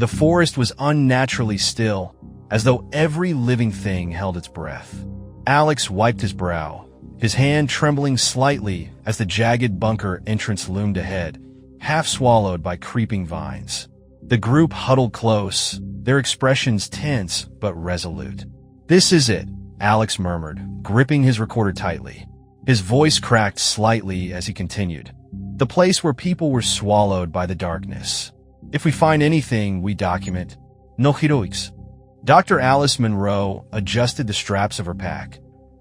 The forest was unnaturally still, as though every living thing held its breath. Alex wiped his brow, his hand trembling slightly as the jagged bunker entrance loomed ahead, half swallowed by creeping vines. The group huddled close, their expressions tense but resolute. "This is it," Alex murmured, gripping his recorder tightly. His voice cracked slightly as he continued. "The place where people were swallowed by the darkness. If we find anything, we document. No heroics." Dr. Alice Monroe adjusted the straps of her pack,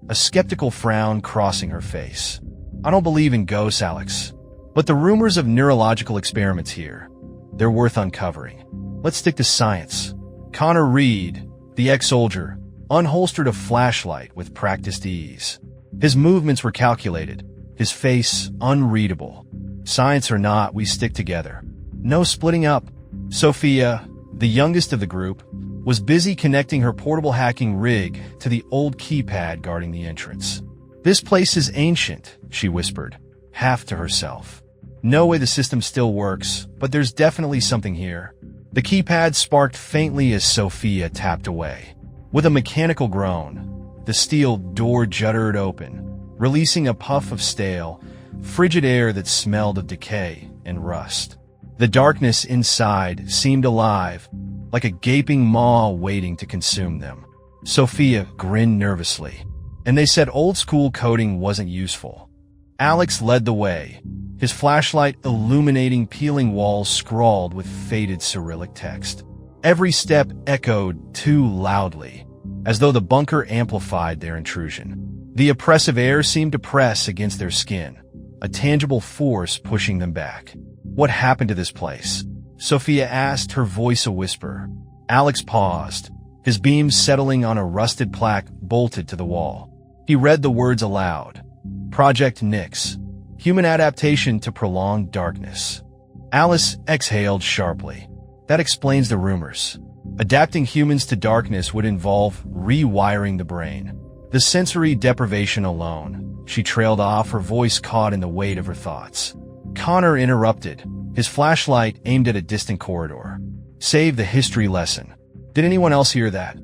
a skeptical frown crossing her face. "I don't believe in ghosts, Alex. But the rumors of neurological experiments here, they're worth uncovering. Let's stick to science." Connor Reed, the ex-soldier, unholstered a flashlight with practiced ease. His movements were calculated, his face unreadable. "Science or not, we stick together. No splitting up." Sophia, the youngest of the group, was busy connecting her portable hacking rig to the old keypad guarding the entrance. "This place is ancient," she whispered, half to herself. "No way the system still works, but there's definitely something here." The keypad sparked faintly as Sophia tapped away. With a mechanical groan, the steel door juddered open, releasing a puff of stale, frigid air that smelled of decay and rust. The darkness inside seemed alive, like a gaping maw waiting to consume them. Sophia grinned nervously, and they said old-school coding wasn't useful. Alex led the way, his flashlight illuminating peeling walls scrawled with faded Cyrillic text. Every step echoed too loudly, as though the bunker amplified their intrusion. The oppressive air seemed to press against their skin, a tangible force pushing them back. "What happened to this place?" Sophia asked, her voice a whisper. Alex paused, his beams settling on a rusted plaque bolted to the wall. He read the words aloud. "Project Nyx. Human adaptation to prolonged darkness." Alice exhaled sharply. "That explains the rumors. Adapting humans to darkness would involve rewiring the brain. The sensory deprivation alone." She trailed off, her voice caught in the weight of her thoughts. Connor interrupted, his flashlight aimed at a distant corridor. "Save the history lesson. Did anyone else hear that?"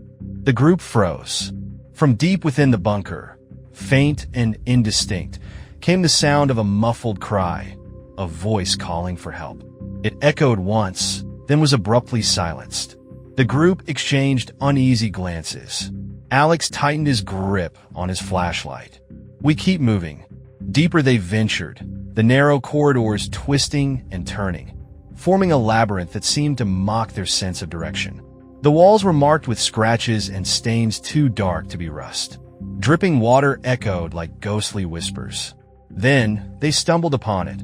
The group froze. From deep within the bunker, faint and indistinct, came the sound of a muffled cry, a voice calling for help. It echoed once, then was abruptly silenced. The group exchanged uneasy glances. Alex tightened his grip on his flashlight. "We keep moving." Deeper they ventured, the narrow corridors twisting and turning, forming a labyrinth that seemed to mock their sense of direction. The walls were marked with scratches and stains too dark to be rust. Dripping water echoed like ghostly whispers. Then they stumbled upon it,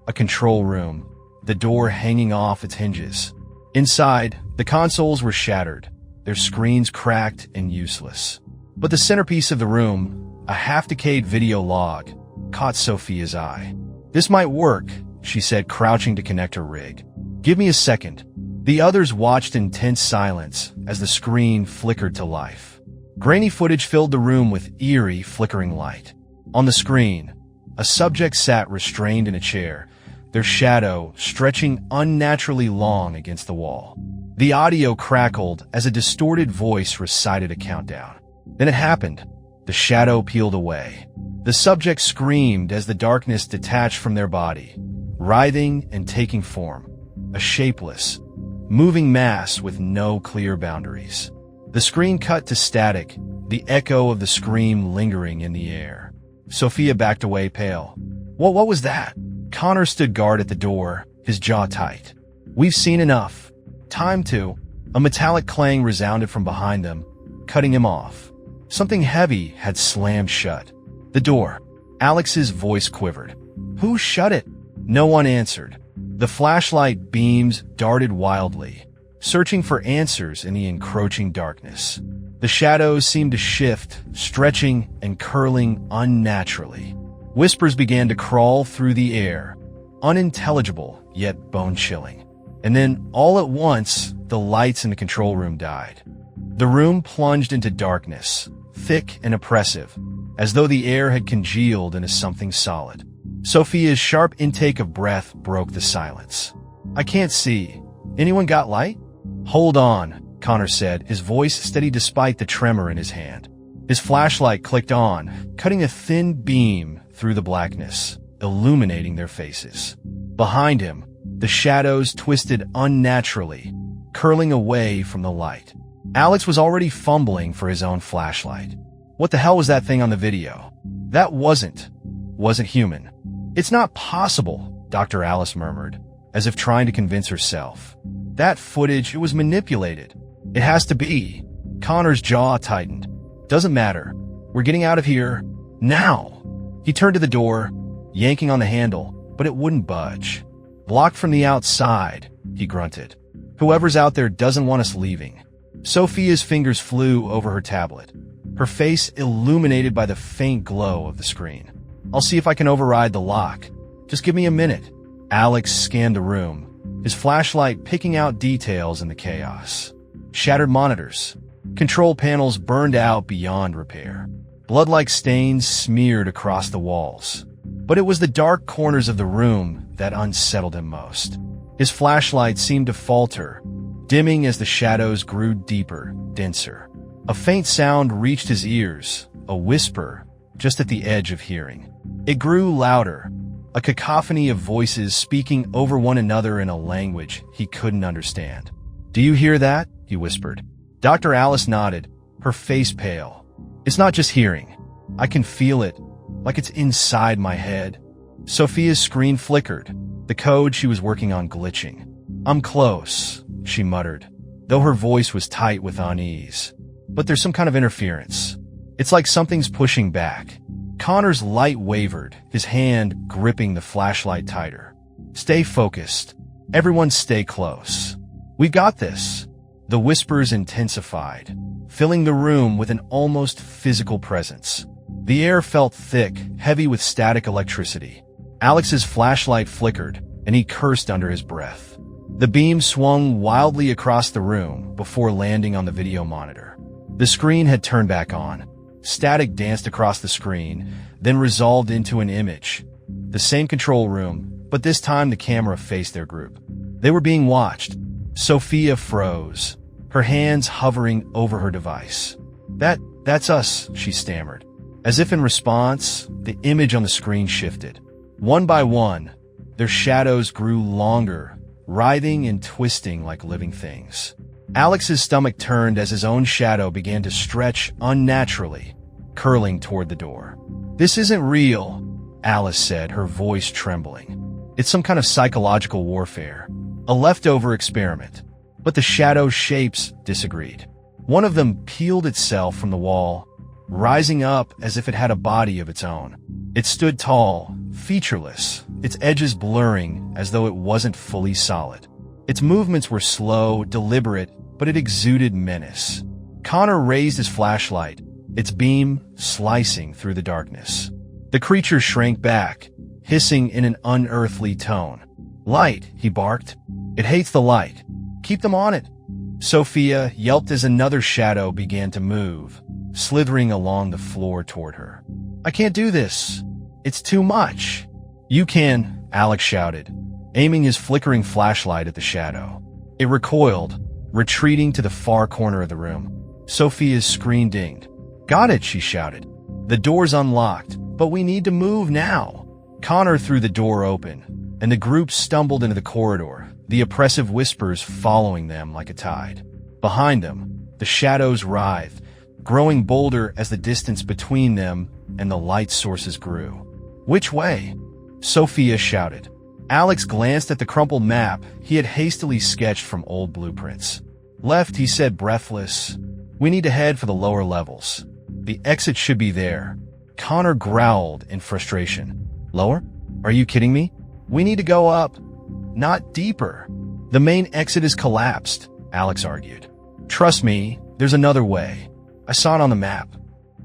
a control room, the door hanging off its hinges. Inside, the consoles were shattered, their screens cracked and useless. But the centerpiece of the room, a half-decayed video log, caught Sophia's eye. "This might work," she said, crouching to connect her rig. "Give me a second." The others watched in tense silence as the screen flickered to life. Grainy footage filled the room with eerie, flickering light. On the screen, a subject sat restrained in a chair, their shadow stretching unnaturally long against the wall. The audio crackled as a distorted voice recited a countdown. Then it happened. The shadow peeled away. The subject screamed as the darkness detached from their body, writhing and taking form, a shapeless, moving mass with no clear boundaries. The screen cut to static, the echo of the scream lingering in the air. Sophia backed away, pale. What was that?" Connor stood guard at the door, his jaw tight. "We've seen enough. Time to..." A metallic clang resounded from behind them, cutting him off. Something heavy had slammed shut. The door. Alex's voice quivered. "Who shut it?" No one answered. The flashlight beams darted wildly, searching for answers in the encroaching darkness. The shadows seemed to shift, stretching and curling unnaturally. Whispers began to crawl through the air, unintelligible yet bone-chilling. And then, all at once, the lights in the control room died. The room plunged into darkness, thick and oppressive, as though the air had congealed into something solid. Sophia's sharp intake of breath broke the silence. "I can't see. Anyone got light?" "Hold on," Connor said, his voice steady despite the tremor in his hand. His flashlight clicked on, cutting a thin beam through the blackness, illuminating their faces. Behind him, the shadows twisted unnaturally, curling away from the light. Alex was already fumbling for his own flashlight. What the hell was that thing on the video? That wasn't human. "It's not possible," Dr. Alice murmured, as if trying to convince herself. "That footage, it was manipulated. It has to be." Connor's jaw tightened. "Doesn't matter. We're getting out of here. Now!" He turned to the door, yanking on the handle, but it wouldn't budge. "Blocked from the outside," he grunted. "Whoever's out there doesn't want us leaving." Sophia's fingers flew over her tablet, her face illuminated by the faint glow of the screen. "I'll see if I can override the lock. Just give me a minute." Alex scanned the room, his flashlight picking out details in the chaos. Shattered monitors, control panels burned out beyond repair. Blood-like stains smeared across the walls. But it was the dark corners of the room that unsettled him most. His flashlight seemed to falter, dimming as the shadows grew deeper, denser. A faint sound reached his ears, a whisper, just at the edge of hearing. It grew louder, a cacophony of voices speaking over one another in a language he couldn't understand. "Do you hear that?" he whispered. Dr. Alice nodded, her face pale. "It's not just hearing. I can feel it, like it's inside my head." Sophia's screen flickered, the code she was working on glitching. "I'm close," she muttered, though her voice was tight with unease. "But there's some kind of interference. It's like something's pushing back." Connor's light wavered, his hand gripping the flashlight tighter. "Stay focused. Everyone stay close. We've got this." The whispers intensified, filling the room with an almost physical presence. The air felt thick, heavy with static electricity. Alex's flashlight flickered, and he cursed under his breath. The beam swung wildly across the room before landing on the video monitor. The screen had turned back on. Static danced across the screen, then resolved into an image. The same control room, but this time the camera faced their group. They were being watched. Sophia froze, her hands hovering over her device. That's us," she stammered. As if in response, the image on the screen shifted. One by one, their shadows grew longer, writhing and twisting like living things. Alex's stomach turned as his own shadow began to stretch unnaturally, curling toward the door. "This isn't real," Alice said, her voice trembling. "It's some kind of psychological warfare, a leftover experiment." But the shadow shapes disagreed. One of them peeled itself from the wall, rising up as if it had a body of its own. It stood tall, featureless, its edges blurring as though it wasn't fully solid. Its movements were slow, deliberate, but it exuded menace. Connor raised his flashlight, its beam slicing through the darkness. The creature shrank back, hissing in an unearthly tone. "Light," he barked. "It hates the light. Keep them on it." Sophia yelped as another shadow began to move, slithering along the floor toward her. "I can't do this. It's too much." "You can," Alex shouted, aiming his flickering flashlight at the shadow. It recoiled, retreating to the far corner of the room. Sophia's screen dinged. "Got it," she shouted. "The door's unlocked, but we need to move now." Connor threw the door open, and the group stumbled into the corridor, the oppressive whispers following them like a tide. Behind them, the shadows writhed, growing bolder as the distance between them and the light sources grew. "Which way?" Sophia shouted. Alex glanced at the crumpled map he had hastily sketched from old blueprints. "Left," he said, breathless. "We need to head for the lower levels. The exit should be there." Connor growled in frustration. "Lower? Are you kidding me? We need to go up, not deeper." "The main exit is collapsed," Alex argued. "Trust me, there's another way. I saw it on the map."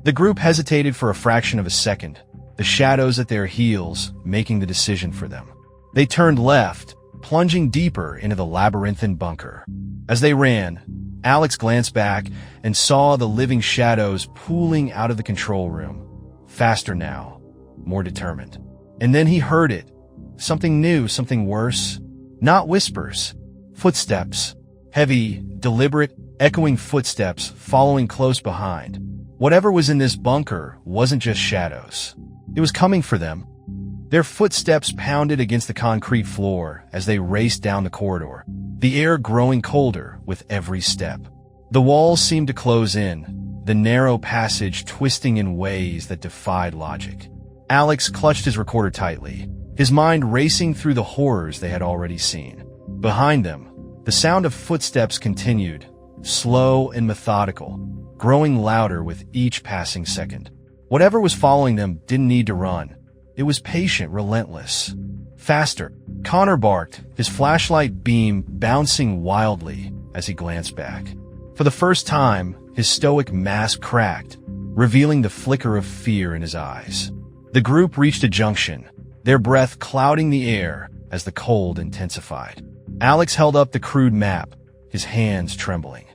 The group hesitated for a fraction of a second, the shadows at their heels making the decision for them. They turned left, plunging deeper into the labyrinthine bunker. As they ran, Alex glanced back and saw the living shadows pooling out of the control room. Faster now, more determined. And then he heard it. Something new, something worse. Not whispers. Footsteps. Heavy, deliberate, echoing footsteps following close behind. Whatever was in this bunker wasn't just shadows. It was coming for them. Their footsteps pounded against the concrete floor as they raced down the corridor, the air growing colder with every step. The walls seemed to close in, the narrow passage twisting in ways that defied logic. Alex clutched his recorder tightly, his mind racing through the horrors they had already seen. Behind them, the sound of footsteps continued, slow and methodical, growing louder with each passing second. Whatever was following them didn't need to run. It was patient, relentless. Faster, Connor barked, his flashlight beam bouncing wildly as he glanced back. For the first time, his stoic mask cracked, revealing the flicker of fear in his eyes. The group reached a junction, their breath clouding the air as the cold intensified. Alex held up the crude map, his hands trembling.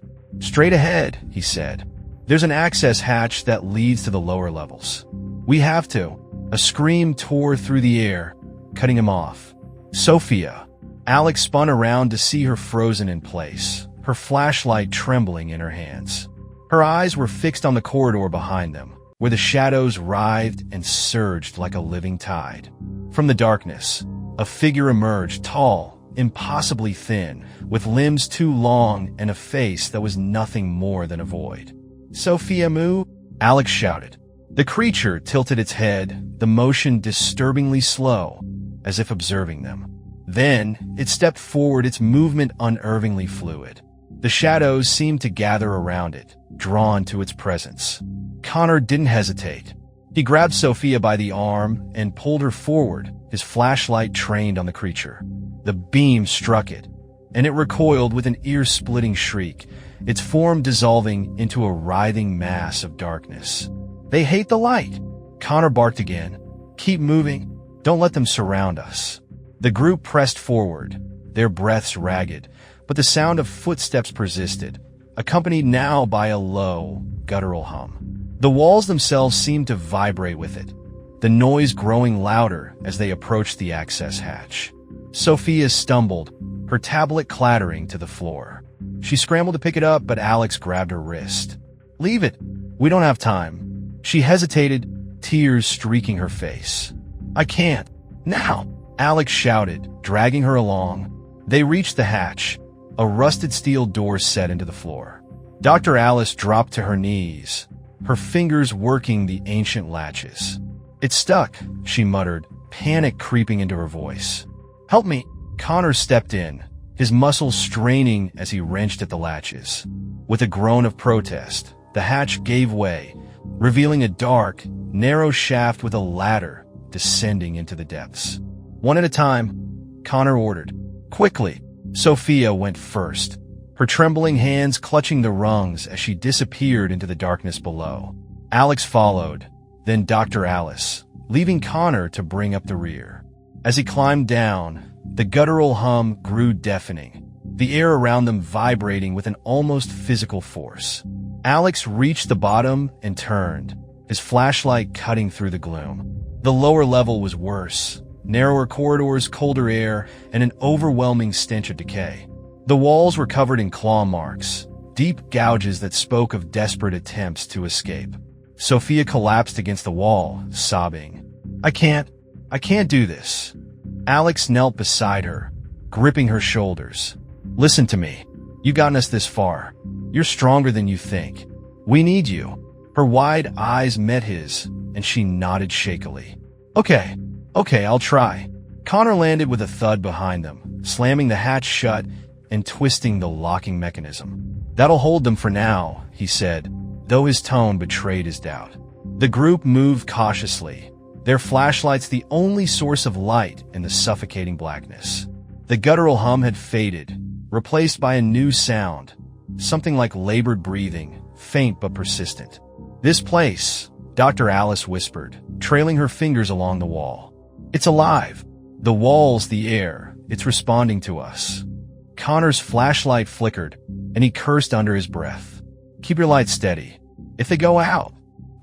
"Straight ahead," he said. "There's an access hatch that leads to the lower levels. We have to." A scream tore through the air, cutting him off. "Sophia." Alex spun around to see her frozen in place, her flashlight trembling in her hands. Her eyes were fixed on the corridor behind them, where the shadows writhed and surged like a living tide. From the darkness, a figure emerged, tall, impossibly thin, with limbs too long and a face that was nothing more than a void. "Sophia Mu?" Alex shouted. The creature tilted its head, the motion disturbingly slow, as if observing them. Then, it stepped forward, its movement unnervingly fluid. The shadows seemed to gather around it, drawn to its presence. Connor didn't hesitate. He grabbed Sophia by the arm and pulled her forward, his flashlight trained on the creature. The beam struck it, and it recoiled with an ear-splitting shriek, its form dissolving into a writhing mass of darkness. "They hate the light!" Connor barked again. "Keep moving. Don't let them surround us." The group pressed forward, their breaths ragged, but the sound of footsteps persisted, accompanied now by a low, guttural hum. The walls themselves seemed to vibrate with it, the noise growing louder as they approached the access hatch. Sophia stumbled, her tablet clattering to the floor. She scrambled to pick it up, but Alex grabbed her wrist. "Leave it. We don't have time." She hesitated, tears streaking her face. "I can't. Now!" Alex shouted, dragging her along. They reached the hatch, a rusted steel door set into the floor. Dr. Alice dropped to her knees, her fingers working the ancient latches. "It's stuck," she muttered, panic creeping into her voice. "Help me!" Connor stepped in, his muscles straining as he wrenched at the latches. With a groan of protest, the hatch gave way, revealing a dark, narrow shaft with a ladder descending into the depths. One at a time, Connor ordered. Quickly, Sophia went first, her trembling hands clutching the rungs as she disappeared into the darkness below. Alex followed, then Dr. Alice, leaving Connor to bring up the rear. As he climbed down, the guttural hum grew deafening, the air around them vibrating with an almost physical force. Alex reached the bottom and turned, his flashlight cutting through the gloom. The lower level was worse, narrower corridors, colder air, and an overwhelming stench of decay. The walls were covered in claw marks, deep gouges that spoke of desperate attempts to escape. Sophia collapsed against the wall, sobbing. I can't do this." Alex knelt beside her, gripping her shoulders. "Listen to me. You've gotten us this far. You're stronger than you think. We need you." Her wide eyes met his, and she nodded shakily. Okay, I'll try." Connor landed with a thud behind them, slamming the hatch shut and twisting the locking mechanism. "That'll hold them for now," he said, though his tone betrayed his doubt. The group moved cautiously, their flashlights the only source of light in the suffocating blackness. The guttural hum had faded, replaced by a new sound, something like labored breathing, faint but persistent. "This place," Dr. Alice whispered, trailing her fingers along the wall. "It's alive. The walls, the air, it's responding to us." Connor's flashlight flickered, and he cursed under his breath. "Keep your light steady. If they go out."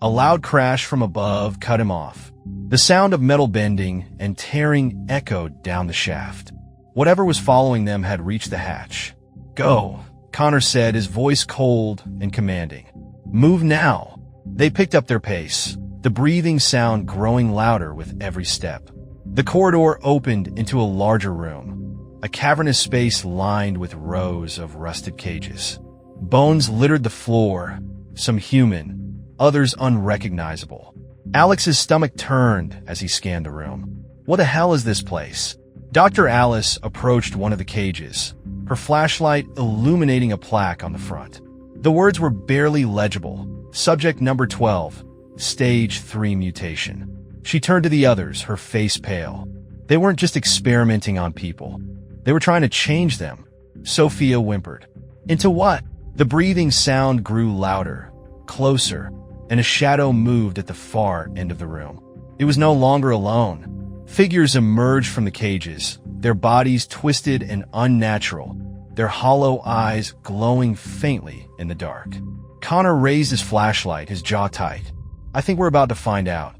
A loud crash from above cut him off. The sound of metal bending and tearing echoed down the shaft. Whatever was following them had reached the hatch. "Go," Connor said, his voice cold and commanding. "Move now." They picked up their pace, the breathing sound growing louder with every step. The corridor opened into a larger room, a cavernous space lined with rows of rusted cages. Bones littered the floor, some human, others unrecognizable. Alex's stomach turned as he scanned the room. What the hell is this place? Dr. Alice approached one of the cages, her flashlight illuminating a plaque on the front. The words were barely legible. Subject number 12, Stage 3 mutation. She turned to the others, her face pale. They weren't just experimenting on people. They were trying to change them. Sophia whimpered. Into what? The breathing sound grew louder, closer, and a shadow moved at the far end of the room. It was no longer alone. Figures emerged from the cages, their bodies twisted and unnatural, their hollow eyes glowing faintly in the dark. Connor raised his flashlight, his jaw tight. "I think we're about to find out."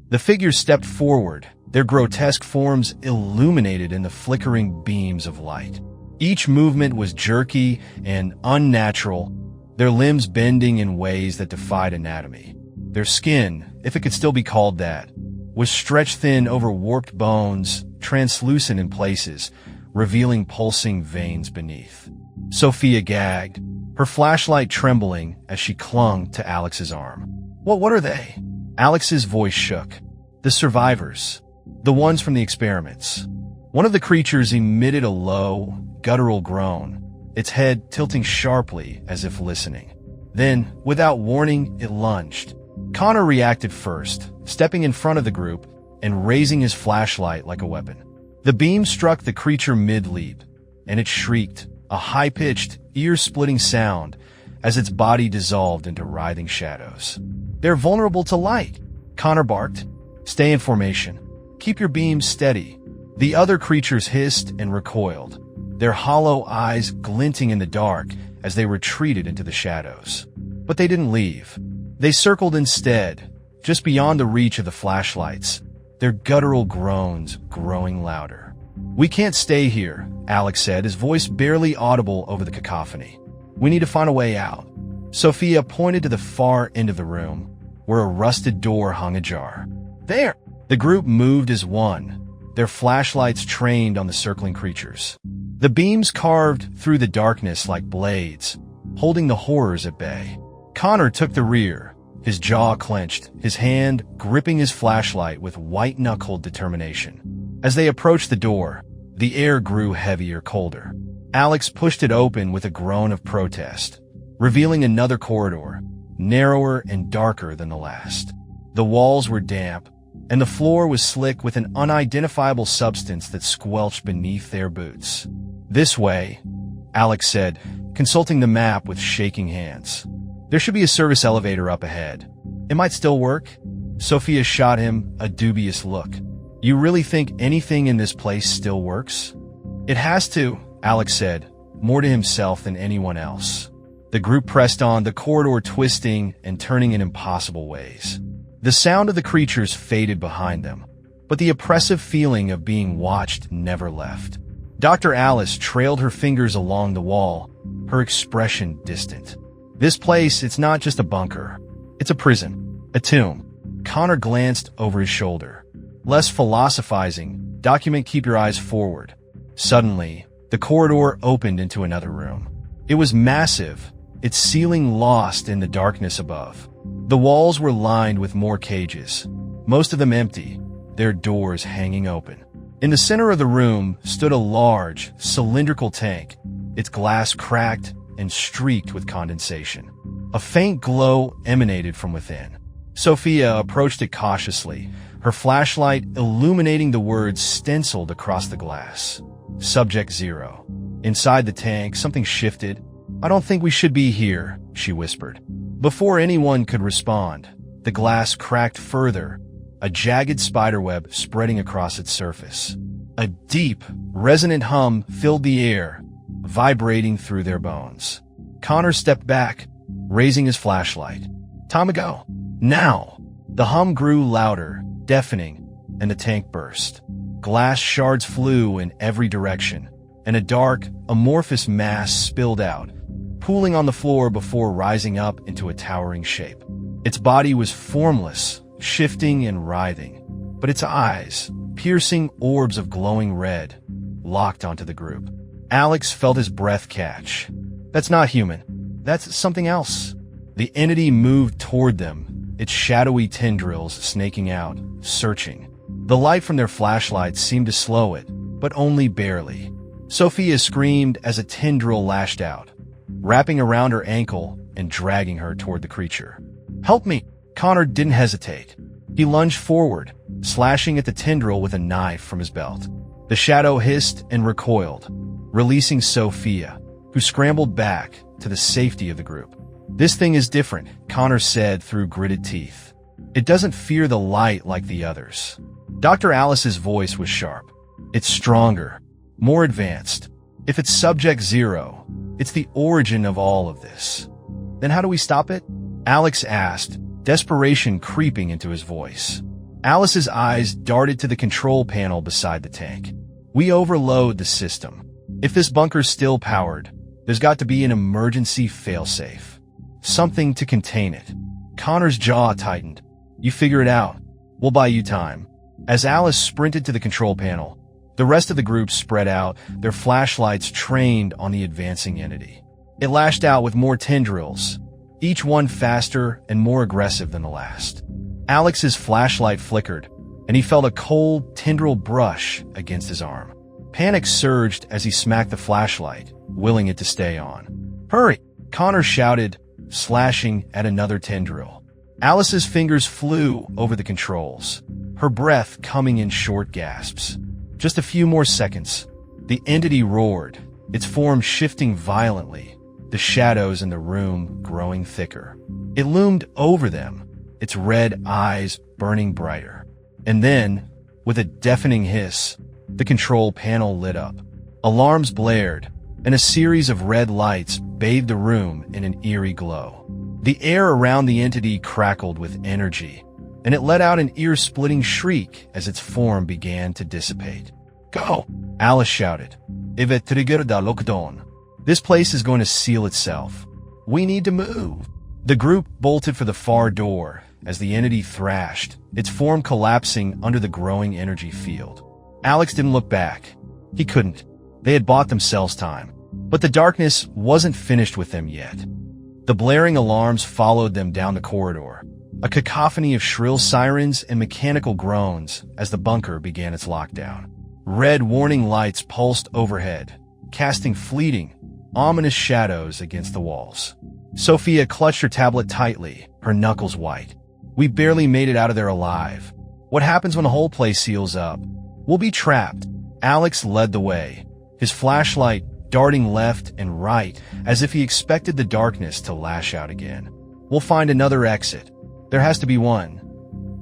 The figures stepped forward, their grotesque forms illuminated in the flickering beams of light. Each movement was jerky and unnatural, their limbs bending in ways that defied anatomy. Their skin, if it could still be called that, was stretched thin over warped bones, translucent in places, revealing pulsing veins beneath. Sophia gagged, her flashlight trembling as she clung to Alex's arm. What are they?" Alex's voice shook. "The survivors. The ones from the experiments." One of the creatures emitted a low, guttural groan, its head tilting sharply as if listening. Then, without warning, it lunged. Connor reacted first, stepping in front of the group and raising his flashlight like a weapon. The beam struck the creature mid-leap, and it shrieked, a high-pitched, ear-splitting sound as its body dissolved into writhing shadows. "They're vulnerable to light," Connor barked. "Stay in formation. Keep your beams steady." The other creatures hissed and recoiled, their hollow eyes glinting in the dark as they retreated into the shadows. But they didn't leave. They circled instead, just beyond the reach of the flashlights, their guttural groans growing louder. "We can't stay here," Alex said, his voice barely audible over the cacophony. "We need to find a way out." Sophia pointed to the far end of the room, where a rusted door hung ajar. "There!" The group moved as one, their flashlights trained on the circling creatures. The beams carved through the darkness like blades, holding the horrors at bay. Connor took the rear, his jaw clenched, his hand gripping his flashlight with white-knuckled determination. As they approached the door, the air grew heavier, colder. Alex pushed it open with a groan of protest, revealing another corridor, narrower and darker than the last. The walls were damp, and the floor was slick with an unidentifiable substance that squelched beneath their boots. "This way," Alex said, consulting the map with shaking hands. "There should be a service elevator up ahead. It might still work." Sophia shot him a dubious look. "You really think anything in this place still works?" "It has to," Alex said, more to himself than anyone else. The group pressed on, the corridor twisting and turning in impossible ways. The sound of the creatures faded behind them, but the oppressive feeling of being watched never left. Dr. Alice trailed her fingers along the wall, her expression distant. "This place, it's not just a bunker. It's a prison, a tomb." Connor glanced over his shoulder. Less philosophizing, document, keep your eyes forward. Suddenly, the corridor opened into another room. It was massive, its ceiling lost in the darkness above. The walls were lined with more cages, most of them empty, their doors hanging open. In the center of the room stood a large, cylindrical tank, its glass cracked and streaked with condensation. A faint glow emanated from within. Sophia approached it cautiously, her flashlight illuminating the words stenciled across the glass. Subject 0. Inside the tank, something shifted. "I don't think we should be here," she whispered. Before anyone could respond, the glass cracked further, a jagged spiderweb spreading across its surface. A deep, resonant hum filled the air, vibrating through their bones. Connor stepped back, raising his flashlight. "Time to go. Now!" The hum grew louder, deafening, and the tank burst. Glass shards flew in every direction, and a dark, amorphous mass spilled out, pooling on the floor before rising up into a towering shape. Its body was formless, shifting and writhing, but its eyes, piercing orbs of glowing red, locked onto the group. Alex felt his breath catch. That's not human. That's something else. The entity moved toward them, its shadowy tendrils snaking out, searching. The light from their flashlights seemed to slow it, but only barely. Sophia screamed as a tendril lashed out, wrapping around her ankle and dragging her toward the creature. "Help me!" Connor didn't hesitate. He lunged forward, slashing at the tendril with a knife from his belt. The shadow hissed and recoiled, releasing Sophia, who scrambled back to the safety of the group. "This thing is different," Connor said through gritted teeth. "It doesn't fear the light like the others." Dr. Alice's voice was sharp. "It's stronger, more advanced. If it's Subject Zero, it's the origin of all of this." "Then how do we stop it?" Alex asked, desperation creeping into his voice. Alice's eyes darted to the control panel beside the tank. "We overload the system. If this bunker's still powered, there's got to be an emergency failsafe. Something to contain it." Connor's jaw tightened. "You figure it out. We'll buy you time." As Alice sprinted to the control panel, the rest of the group spread out, their flashlights trained on the advancing entity. It lashed out with more tendrils, each one faster and more aggressive than the last. Alex's flashlight flickered, and he felt a cold tendril brush against his arm. Panic surged as he smacked the flashlight, willing it to stay on. "Hurry!" Connor shouted, slashing at another tendril. Alice's fingers flew over the controls, her breath coming in short gasps. Just a few more seconds. The entity roared, its form shifting violently, the shadows in the room growing thicker. It loomed over them, its red eyes burning brighter. And then, with a deafening hiss, the control panel lit up. Alarms blared, and a series of red lights bathed the room in an eerie glow. The air around the entity crackled with energy, and it let out an ear-splitting shriek as its form began to dissipate. "Go!" Alice shouted. "Evet trigger da lockdown. This place is going to seal itself. We need to move." The group bolted for the far door as the entity thrashed, its form collapsing under the growing energy field. Alex didn't look back. He couldn't. They had bought themselves time. But the darkness wasn't finished with them yet. The blaring alarms followed them down the corridor, a cacophony of shrill sirens and mechanical groans as the bunker began its lockdown. Red warning lights pulsed overhead, casting fleeting, ominous shadows against the walls. Sophia clutched her tablet tightly, her knuckles white. "We barely made it out of there alive. What happens when the whole place seals up? We'll be trapped." Alex led the way, his flashlight darting left and right as if he expected the darkness to lash out again. "We'll find another exit. There has to be one."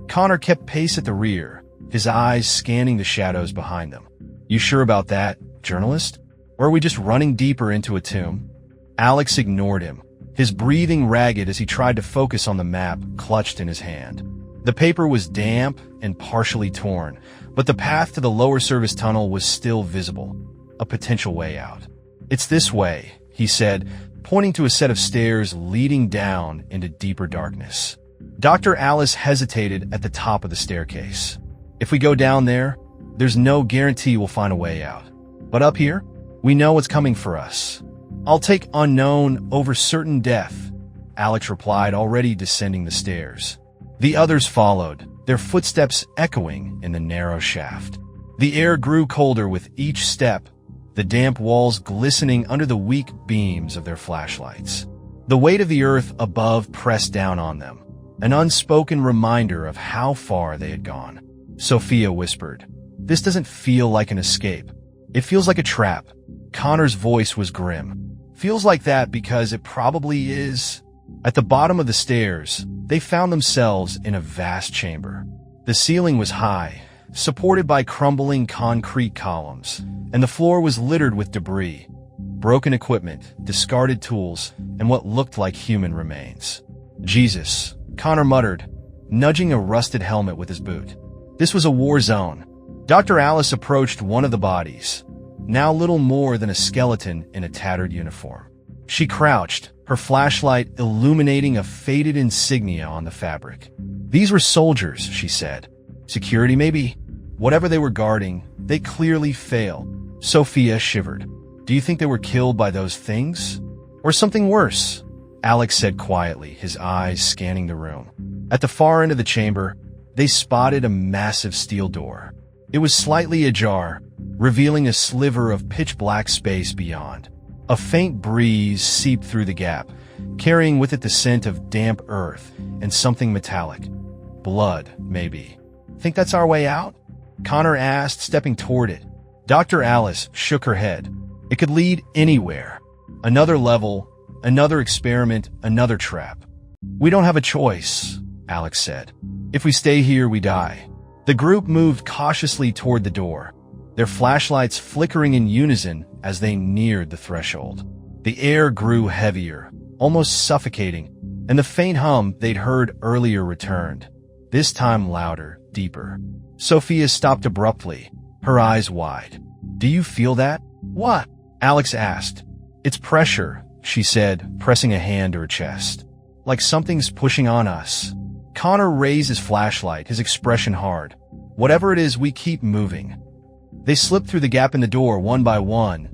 Connor kept pace at the rear, his eyes scanning the shadows behind them. "You sure about that, journalist? Or are we just running deeper into a tomb?" Alex ignored him, his breathing ragged as he tried to focus on the map clutched in his hand. The paper was damp and partially torn, but the path to the lower service tunnel was still visible, a potential way out. "It's this way," he said, pointing to a set of stairs leading down into deeper darkness. Dr. Alice hesitated at the top of the staircase. "If we go down there, there's no guarantee we'll find a way out. But up here, we know what's coming for us." "I'll take unknown over certain death," Alex replied, already descending the stairs. The others followed, their footsteps echoing in the narrow shaft. The air grew colder with each step, the damp walls glistening under the weak beams of their flashlights. The weight of the earth above pressed down on them, an unspoken reminder of how far they had gone. Sophia whispered, "This doesn't feel like an escape. It feels like a trap." Connor's voice was grim. "Feels like that because it probably is." At the bottom of the stairs, they found themselves in a vast chamber. The ceiling was high, supported by crumbling concrete columns, and the floor was littered with debris, broken equipment, discarded tools, and what looked like human remains. "Jesus," Connor muttered, nudging a rusted helmet with his boot. This was a war zone. Dr. Alice approached one of the bodies, now little more than a skeleton in a tattered uniform. She crouched, her flashlight illuminating a faded insignia on the fabric. These were soldiers, she said. Security, maybe? Whatever they were guarding, they clearly failed. Sophia shivered. Do you think they were killed by those things? Or something worse? Alex said quietly, his eyes scanning the room. At the far end of the chamber, they spotted a massive steel door. It was slightly ajar, revealing a sliver of pitch-black space beyond. A faint breeze seeped through the gap, carrying with it the scent of damp earth and something metallic. Blood, maybe. Think that's our way out? Connor asked, stepping toward it. Dr. Alice shook her head. It could lead anywhere. Another level, another experiment, another trap. We don't have a choice, Alex said. If we stay here, we die. The group moved cautiously toward the door, their flashlights flickering in unison as they neared the threshold. The air grew heavier, almost suffocating, and the faint hum they'd heard earlier returned, this time louder, deeper. Sophia stopped abruptly, her eyes wide. Do you feel that? What? Alex asked. It's pressure, she said, pressing a hand to her chest. Like something's pushing on us. Connor raised his flashlight, his expression hard. Whatever it is, we keep moving. They slipped through the gap in the door one by one,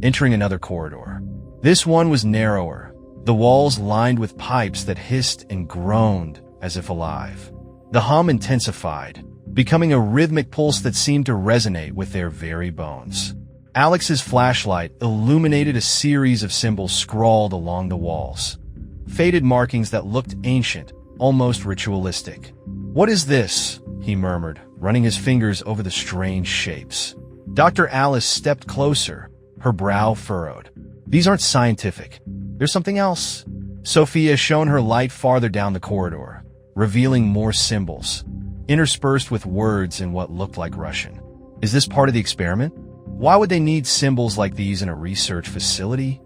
entering another corridor. This one was narrower, the walls lined with pipes that hissed and groaned as if alive. The hum intensified, becoming a rhythmic pulse that seemed to resonate with their very bones. Alex's flashlight illuminated a series of symbols scrawled along the walls. Faded markings that looked ancient, almost ritualistic. What is this? He murmured, running his fingers over the strange shapes. Dr. Alice stepped closer, her brow furrowed. These aren't scientific. There's something else. Sophia shone her light farther down the corridor, revealing more symbols, interspersed with words in what looked like Russian. Is this part of the experiment? Why would they need symbols like these in a research facility?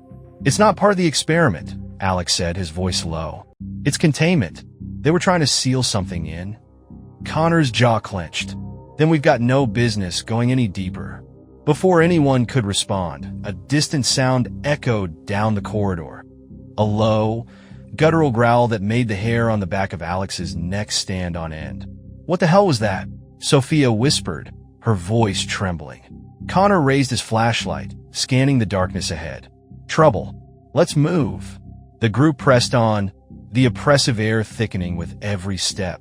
It's not part of the experiment, Alex said, his voice low. It's containment. They were trying to seal something in. Connor's jaw clenched. Then we've got no business going any deeper. Before anyone could respond, a distant sound echoed down the corridor. A low, guttural growl that made the hair on the back of Alex's neck stand on end. What the hell was that? Sophia whispered, her voice trembling. Connor raised his flashlight, scanning the darkness ahead. Trouble. Let's move. The group pressed on, the oppressive air thickening with every step.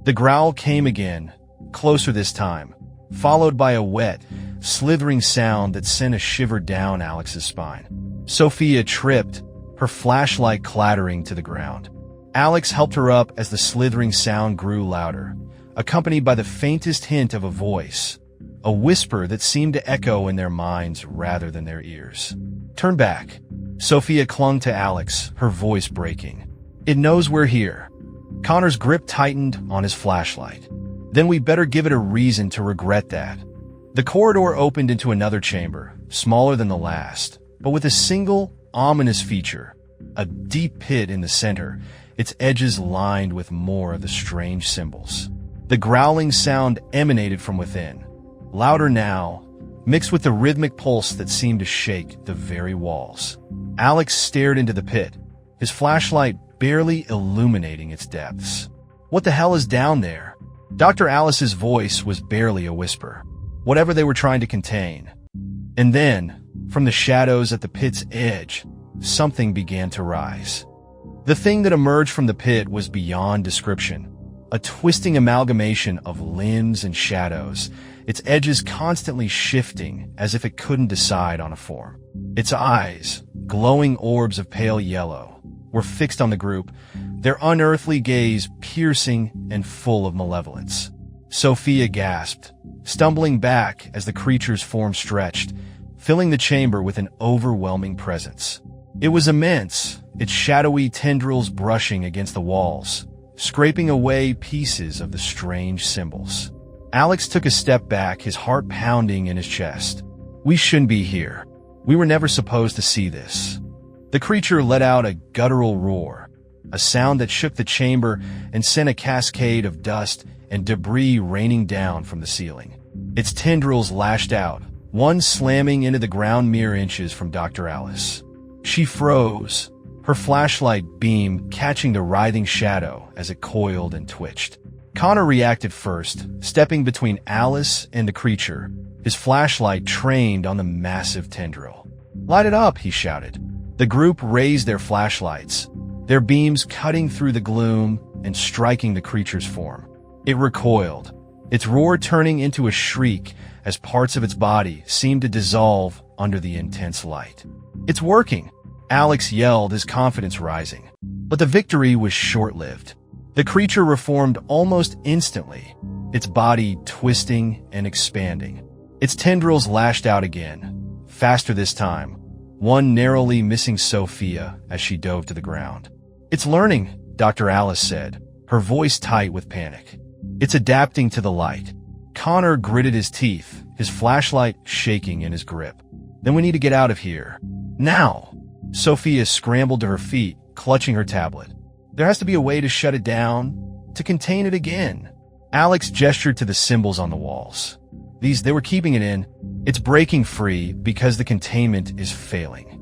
The growl came again, closer this time, followed by a wet, slithering sound that sent a shiver down Alex's spine. Sophia tripped, her flashlight clattering to the ground. Alex helped her up as the slithering sound grew louder, accompanied by the faintest hint of a voice, a whisper that seemed to echo in their minds rather than their ears. Turn back. Sophia clung to Alex, her voice breaking. It knows we're here. Connor's grip tightened on his flashlight. Then we better give it a reason to regret that. The corridor opened into another chamber, smaller than the last, but with a single, ominous feature. A deep pit in the center, its edges lined with more of the strange symbols. The growling sound emanated from within, louder now, mixed with the rhythmic pulse that seemed to shake the very walls. Alex stared into the pit, his flashlight barely illuminating its depths. What the hell is down there? Dr. Alice's voice was barely a whisper, whatever they were trying to contain. And then, from the shadows at the pit's edge, something began to rise. The thing that emerged from the pit was beyond description, a twisting amalgamation of limbs and shadows, its edges constantly shifting as if it couldn't decide on a form. Its eyes, glowing orbs of pale yellow, were fixed on the group, their unearthly gaze piercing and full of malevolence. Sophia gasped, stumbling back as the creature's form stretched, filling the chamber with an overwhelming presence. It was immense, its shadowy tendrils brushing against the walls, scraping away pieces of the strange symbols. Alex took a step back, his heart pounding in his chest. We shouldn't be here. We were never supposed to see this. The creature let out a guttural roar, a sound that shook the chamber and sent a cascade of dust and debris raining down from the ceiling. Its tendrils lashed out, one slamming into the ground mere inches from Dr. Alice. She froze, her flashlight beam catching the writhing shadow as it coiled and twitched. Connor reacted first, stepping between Alice and the creature, his flashlight trained on the massive tendril. "Light it up," he shouted. The group raised their flashlights, their beams cutting through the gloom and striking the creature's form. It recoiled, its roar turning into a shriek as parts of its body seemed to dissolve under the intense light. "It's working," Alex yelled, his confidence rising. But the victory was short-lived. The creature reformed almost instantly, its body twisting and expanding. Its tendrils lashed out again, faster this time, one narrowly missing Sophia as she dove to the ground. "It's learning," Dr. Alice said, her voice tight with panic. "It's adapting to the light." Connor gritted his teeth, his flashlight shaking in his grip. "Then we need to get out of here. Now!" Sophia scrambled to her feet, clutching her tablet. "There has to be a way to shut it down, to contain it again." Alex gestured to the symbols on the walls. They were keeping it in. "It's breaking free because the containment is failing."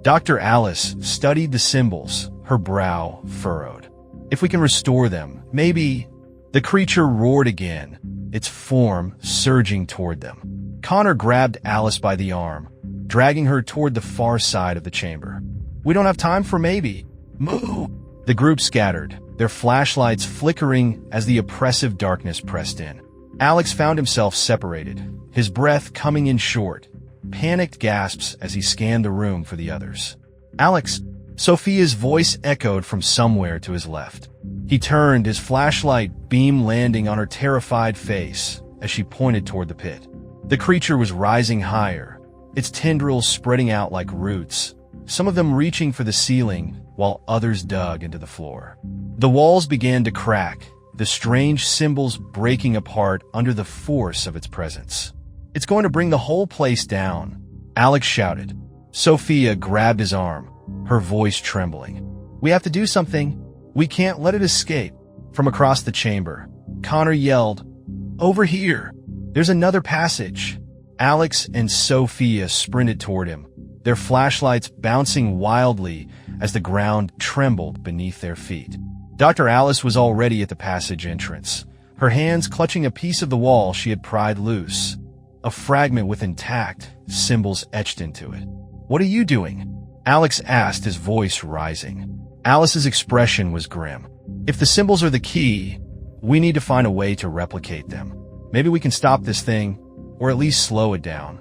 Dr. Alice studied the symbols, her brow furrowed. "If we can restore them, maybe—" The creature roared again, its form surging toward them. Connor grabbed Alice by the arm, dragging her toward the far side of the chamber. "We don't have time for maybe. Move!" The group scattered, their flashlights flickering as the oppressive darkness pressed in. Alex found himself separated, his breath coming in short, panicked gasps as he scanned the room for the others. "Alex!" Sophia's voice echoed from somewhere to his left. He turned, his flashlight beam landing on her terrified face as she pointed toward the pit. The creature was rising higher, its tendrils spreading out like roots, some of them reaching for the ceiling while others dug into the floor. The walls began to crack, the strange symbols breaking apart under the force of its presence. "It's going to bring the whole place down," Alex shouted. Sophia grabbed his arm, her voice trembling. "We have to do something. We can't let it escape." From across the chamber, Connor yelled, "Over here! There's another passage!" Alex and Sophia sprinted toward him, their flashlights bouncing wildly as the ground trembled beneath their feet. Dr. Alice was already at the passage entrance, her hands clutching a piece of the wall she had pried loose, a fragment with intact symbols etched into it. "What are you doing?" Alex asked, his voice rising. Alice's expression was grim. "If the symbols are the key, we need to find a way to replicate them. Maybe we can stop this thing, or at least slow it down."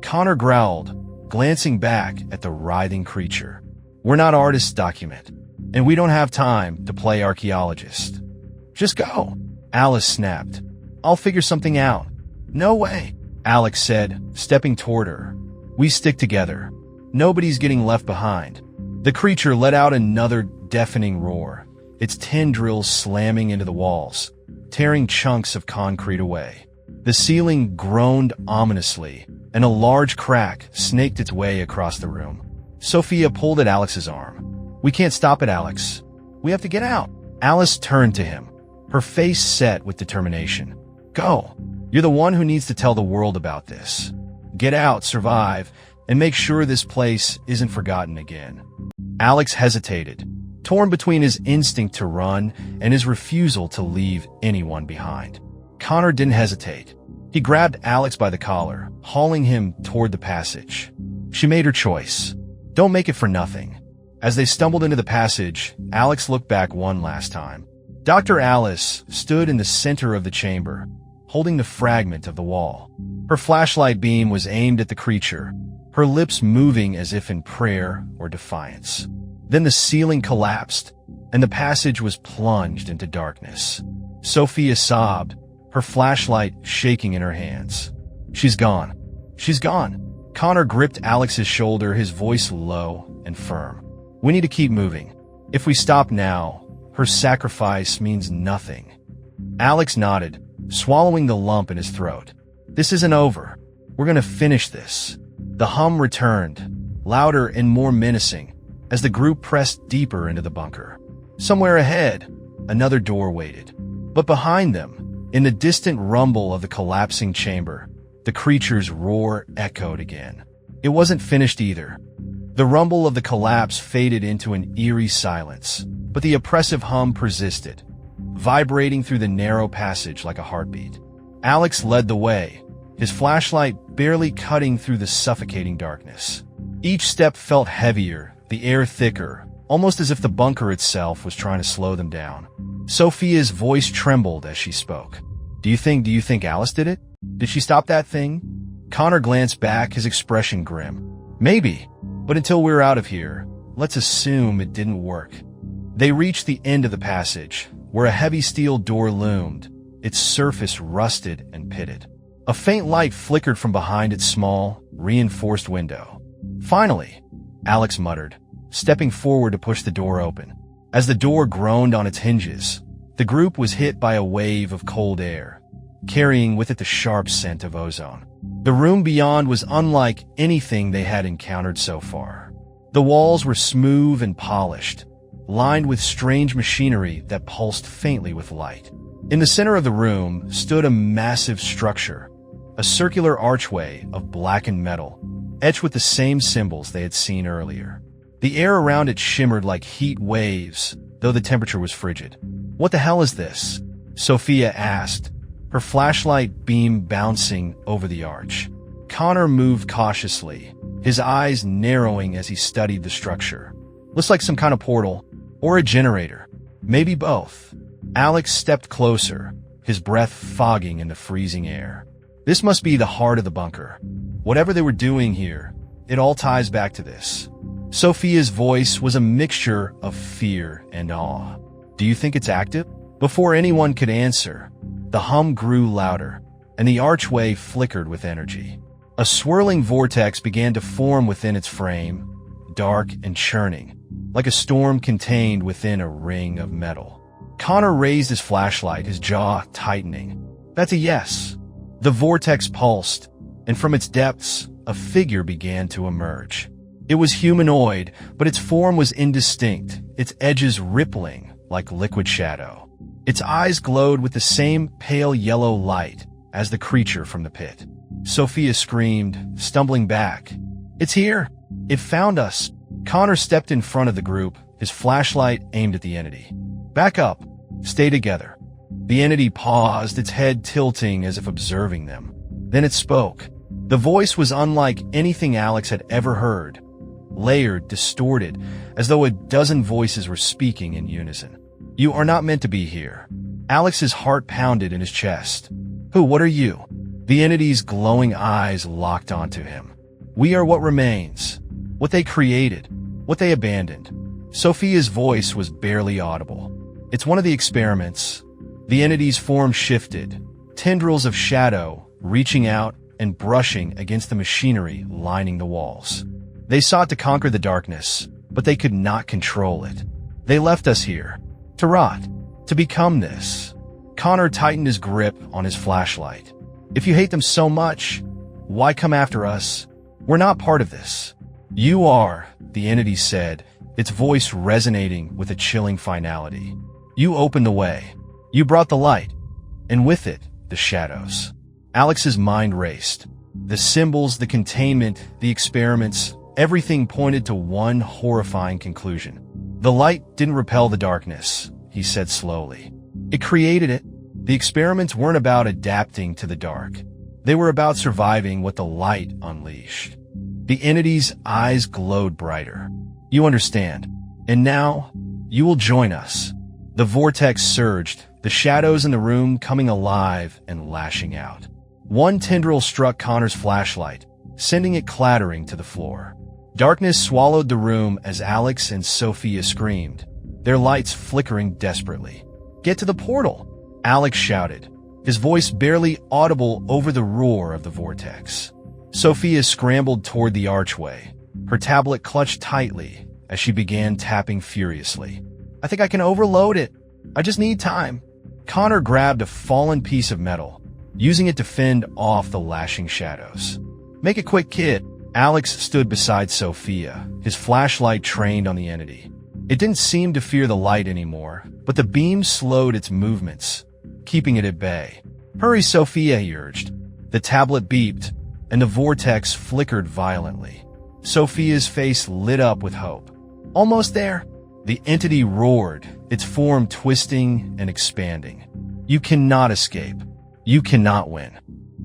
Connor growled, glancing back at the writhing creature. "We're not artists, document, and we don't have time to play archaeologist." "Just go," Alice snapped. "I'll figure something out." "No way," Alex said, stepping toward her. "We stick together. Nobody's getting left behind." The creature let out another deafening roar, its tendrils slamming into the walls, tearing chunks of concrete away. The ceiling groaned ominously, and a large crack snaked its way across the room. Sophia pulled at Alex's arm. "We can't stop it, Alex. We have to get out." Alice turned to him, her face set with determination. "Go. You're the one who needs to tell the world about this. Get out, survive, and make sure this place isn't forgotten again." Alex hesitated, torn between his instinct to run and his refusal to leave anyone behind. Connor didn't hesitate. He grabbed Alex by the collar, hauling him toward the passage. She made her choice. Don't make it for nothing. As they stumbled into the passage, Alex looked back one last time. Dr. Alice stood in the center of the chamber, holding the fragment of the wall. Her flashlight beam was aimed at the creature, her lips moving as if in prayer or defiance. Then the ceiling collapsed, and the passage was plunged into darkness. Sophia sobbed, her flashlight shaking in her hands. "She's gone. She's gone." Connor gripped Alex's shoulder, his voice low and firm. "We need to keep moving. If we stop now, her sacrifice means nothing." Alex nodded, swallowing the lump in his throat. "This isn't over. We're going to finish this." The hum returned, louder and more menacing, as the group pressed deeper into the bunker. Somewhere ahead, another door waited. But behind them, in the distant rumble of the collapsing chamber, the creature's roar echoed again. It wasn't finished either. The rumble of the collapse faded into an eerie silence, but the oppressive hum persisted, vibrating through the narrow passage like a heartbeat. Alex led the way, his flashlight barely cutting through the suffocating darkness. Each step felt heavier, the air thicker, almost as if the bunker itself was trying to slow them down. Sophia's voice trembled as she spoke. Do you think Alice did it? Did she stop that thing?" Connor glanced back, his expression grim. "Maybe, but until we're out of here, let's assume it didn't work." They reached the end of the passage, where a heavy steel door loomed, its surface rusted and pitted. A faint light flickered from behind its small, reinforced window. "Finally," Alex muttered, stepping forward to push the door open. As the door groaned on its hinges, the group was hit by a wave of cold air, carrying with it the sharp scent of ozone. The room beyond was unlike anything they had encountered so far. The walls were smooth and polished, lined with strange machinery that pulsed faintly with light. In the center of the room stood a massive structure, a circular archway of blackened metal, etched with the same symbols they had seen earlier. The air around it shimmered like heat waves, though the temperature was frigid. "What the hell is this?" Sophia asked, her flashlight beam bouncing over the arch. Connor moved cautiously, his eyes narrowing as he studied the structure. "Looks like some kind of portal, or a generator. Maybe both." Alex stepped closer, his breath fogging in the freezing air. "This must be the heart of the bunker. Whatever they were doing here, it all ties back to this." Sophia's voice was a mixture of fear and awe. "Do you think it's active?" Before anyone could answer, the hum grew louder, and the archway flickered with energy. A swirling vortex began to form within its frame, dark and churning, like a storm contained within a ring of metal. Connor raised his flashlight, his jaw tightening. "That's a yes." The vortex pulsed, and from its depths, a figure began to emerge. It was humanoid, but its form was indistinct, its edges rippling like liquid shadow. Its eyes glowed with the same pale yellow light as the creature from the pit. Sophia screamed, stumbling back. "It's here! It found us!" Connor stepped in front of the group, his flashlight aimed at the entity. "Back up! Stay together!" The entity paused, its head tilting as if observing them. Then it spoke. The voice was unlike anything Alex had ever heard. Layered, distorted, as though a dozen voices were speaking in unison. "You are not meant to be here." Alex's heart pounded in his chest. What are you?" The entity's glowing eyes locked onto him. "We are what remains. What they created. What they abandoned." Sophia's voice was barely audible. "It's one of the experiments." The entity's form shifted, tendrils of shadow reaching out and brushing against the machinery lining the walls. They sought to conquer the darkness, but they could not control it. They left us here, to rot, to become this. Connor tightened his grip on his flashlight. "If you hate them so much, why come after us? We're not part of this." "You are," the entity said, its voice resonating with a chilling finality. "You opened the way. You brought the light, and with it, the shadows." Alex's mind raced. The symbols, the containment, the experiments, everything pointed to one horrifying conclusion. "The light didn't repel the darkness," he said slowly. "It created it." The experiments weren't about adapting to the dark. They were about surviving what the light unleashed. The entity's eyes glowed brighter. "You understand. And now, you will join us." The vortex surged, the shadows in the room coming alive and lashing out. One tendril struck Connor's flashlight, sending it clattering to the floor. Darkness swallowed the room as Alex and Sophia screamed, their lights flickering desperately. "Get to the portal!" Alex shouted, his voice barely audible over the roar of the vortex. Sophia scrambled toward the archway, her tablet clutched tightly as she began tapping furiously. "I think I can overload it. I just need time." Connor grabbed a fallen piece of metal, using it to fend off the lashing shadows. "Make it quick, kid." Alex stood beside Sophia, his flashlight trained on the entity. It didn't seem to fear the light anymore, but the beam slowed its movements, keeping it at bay. "Hurry, Sophia," he urged. The tablet beeped, and the vortex flickered violently. Sophia's face lit up with hope. Almost there. The entity roared, its form twisting and expanding. You cannot escape. You cannot win.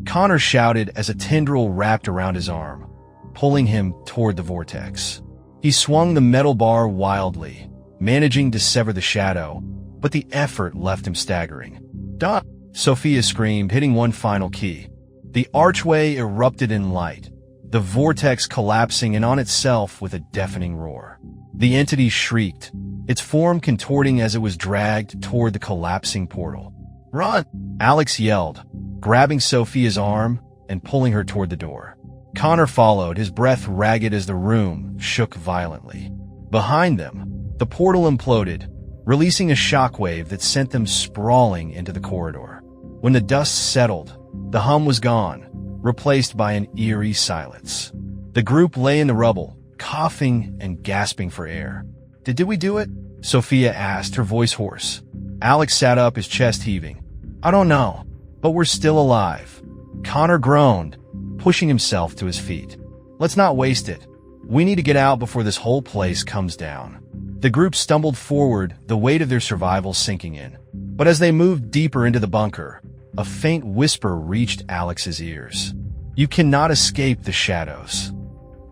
Connor shouted as a tendril wrapped around his arm, pulling him toward the vortex. He swung the metal bar wildly, managing to sever the shadow, but the effort left him staggering. "Done!" Sophia screamed, hitting one final key. The archway erupted in light, the vortex collapsing in on itself with a deafening roar. The entity shrieked, its form contorting as it was dragged toward the collapsing portal. "Run!" Alex yelled, grabbing Sophia's arm and pulling her toward the door. Connor followed, his breath ragged as the room shook violently. Behind them, the portal imploded, releasing a shockwave that sent them sprawling into the corridor. When the dust settled, the hum was gone, replaced by an eerie silence. The group lay in the rubble, coughing and gasping for air. Did we do it?" Sophia asked, her voice hoarse. Alex sat up, his chest heaving. "I don't know, but we're still alive." Connor groaned, pushing himself to his feet. "Let's not waste it. We need to get out before this whole place comes down." The group stumbled forward, the weight of their survival sinking in. But as they moved deeper into the bunker, a faint whisper reached Alex's ears. "You cannot escape the shadows."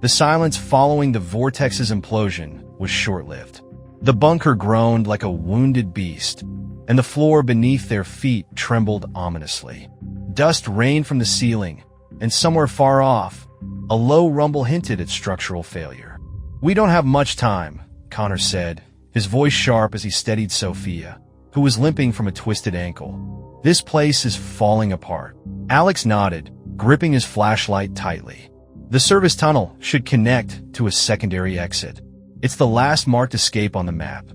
The silence following the vortex's implosion was short-lived. The bunker groaned like a wounded beast, and the floor beneath their feet trembled ominously. Dust rained from the ceiling, and somewhere far off, a low rumble hinted at structural failure. "We don't have much time," Connor said, his voice sharp as he steadied Sophia, who was limping from a twisted ankle. "This place is falling apart." Alex nodded, gripping his flashlight tightly. The service tunnel should connect to a secondary exit. It's the last marked escape on the map.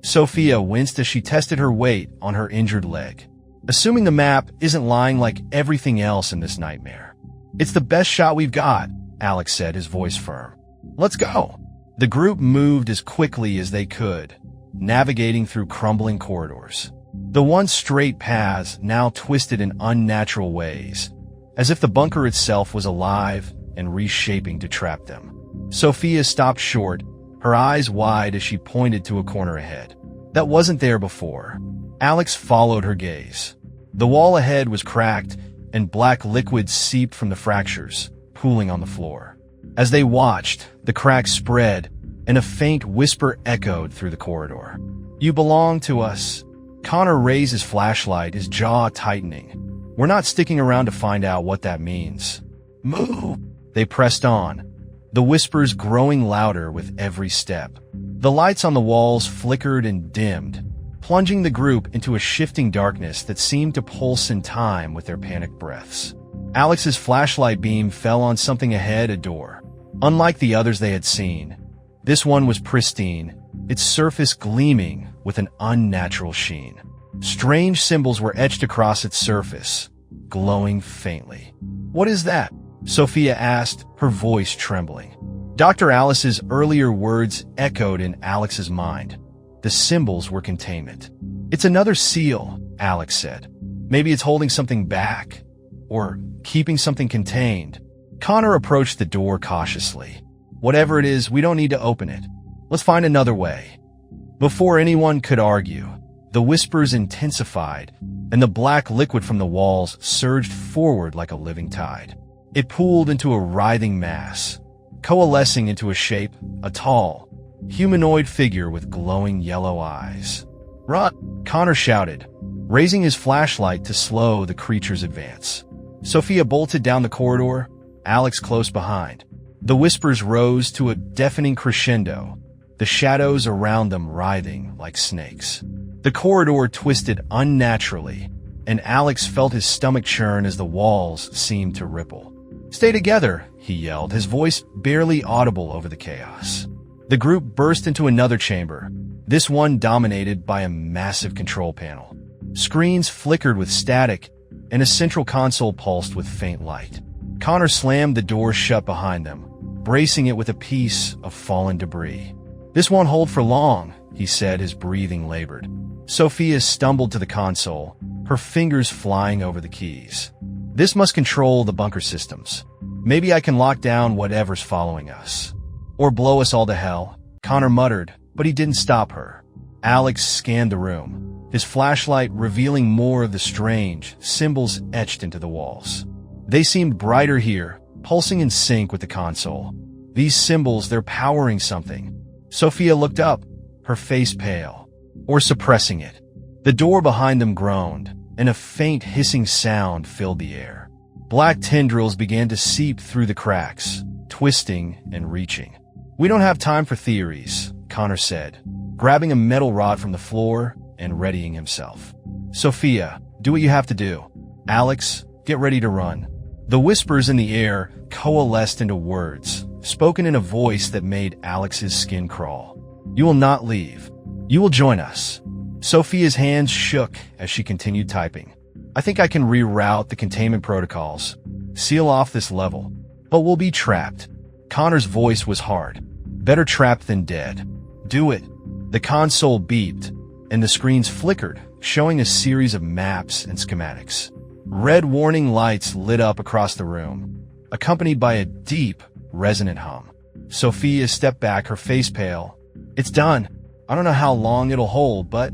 Sophia winced as she tested her weight on her injured leg. "Assuming the map isn't lying like everything else in this nightmare." "It's the best shot we've got," Alex said, his voice firm. "Let's go." The group moved as quickly as they could, navigating through crumbling corridors. The once straight paths now twisted in unnatural ways, as if the bunker itself was alive and reshaping to trap them. Sophia stopped short, her eyes wide as she pointed to a corner ahead. That wasn't there before. Alex followed her gaze. The wall ahead was cracked, and black liquid seeped from the fractures, pooling on the floor. As they watched, the cracks spread, and a faint whisper echoed through the corridor. "You belong to us." Connor raised his flashlight, his jaw tightening. "We're not sticking around to find out what that means." "Move!" They pressed on, the whispers growing louder with every step. The lights on the walls flickered and dimmed, plunging the group into a shifting darkness that seemed to pulse in time with their panicked breaths. Alex's flashlight beam fell on something ahead, a door. Unlike the others they had seen, this one was pristine, its surface gleaming with an unnatural sheen. Strange symbols were etched across its surface, glowing faintly. "What is that?" Sophia asked, her voice trembling. Dr. Alice's earlier words echoed in Alex's mind. The symbols were containment. "It's another seal," Alex said. "Maybe it's holding something back, or keeping something contained." Connor approached the door cautiously. "Whatever it is, we don't need to open it. Let's find another way." Before anyone could argue, the whispers intensified, and the black liquid from the walls surged forward like a living tide. It pooled into a writhing mass, coalescing into a shape, a tall, humanoid figure with glowing yellow eyes. "Run!" Connor shouted, raising his flashlight to slow the creature's advance. Sophia bolted down the corridor, Alex close behind. The whispers rose to a deafening crescendo, the shadows around them writhing like snakes. The corridor twisted unnaturally, and Alex felt his stomach churn as the walls seemed to ripple. "Stay together," he yelled, his voice barely audible over the chaos. The group burst into another chamber, this one dominated by a massive control panel. Screens flickered with static, and a central console pulsed with faint light. Connor slammed the door shut behind them, bracing it with a piece of fallen debris. "This won't hold for long," he said, his breathing labored. Sophia stumbled to the console, her fingers flying over the keys. "This must control the bunker systems. Maybe I can lock down whatever's following us." Or blow us all to hell, Connor muttered, but he didn't stop her. Alex scanned the room, his flashlight revealing more of the strange symbols etched into the walls. They seemed brighter here, pulsing in sync with the console. These symbols, they're powering something. Sophia looked up, her face pale, or suppressing it. The door behind them groaned, and a faint hissing sound filled the air. Black tendrils began to seep through the cracks, twisting and reaching. "We don't have time for theories," Connor said, grabbing a metal rod from the floor and readying himself. "Sophia, do what you have to do. Alex, get ready to run." The whispers in the air coalesced into words, spoken in a voice that made Alex's skin crawl. "You will not leave. You will join us." Sophia's hands shook as she continued typing. "I think I can reroute the containment protocols, seal off this level, but we'll be trapped." Connor's voice was hard. "Better trapped than dead." "Do it." The console beeped, and the screens flickered, showing a series of maps and schematics. Red warning lights lit up across the room, accompanied by a deep, resonant hum. Sophia stepped back, her face pale. "It's done. I don't know how long it'll hold, but..."